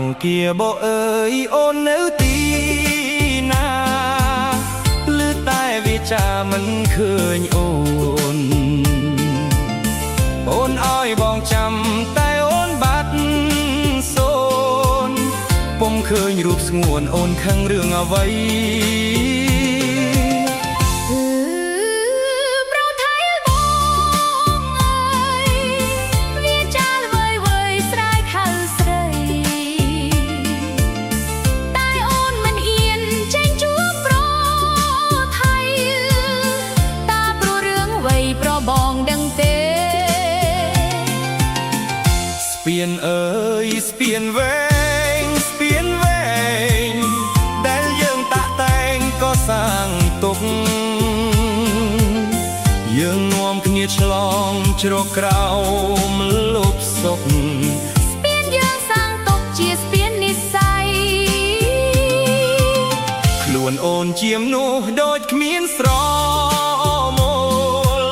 អង្គាបអើយអូននៅទីណាឮតែវាចាមិនឃើញអូនអូនឲ្យបងចាំតែអូនបាត់សូនពុំឃើញរូបស្ងួនអូនខឹងរឿងអ្វីស្ពានអើយស្ពានវែងស្ពានវែងដែលយើងតាក់តែងក៏សាងទុកយើងនាំគ្នាឆ្លងជ្រកក្រោមលុបសុខស្ពានយើងសាងទុកជាស្ពាននិស្ស័យខ្លួនអូនជាមនុស្សដូចគ្មានស្រមូល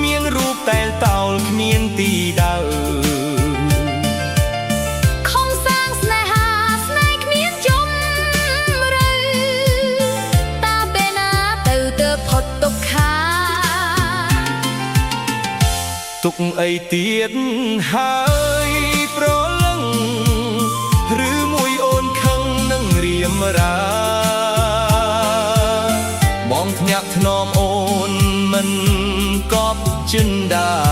មានរូបតែលតោលគ្មានទីដើរទុកអីទៀតហើយប្រលឹងឬមួយអូនខឹងនឹងរៀមរាបងភ្ញាក់ថ្នមអូនមិនកប់ចិនដា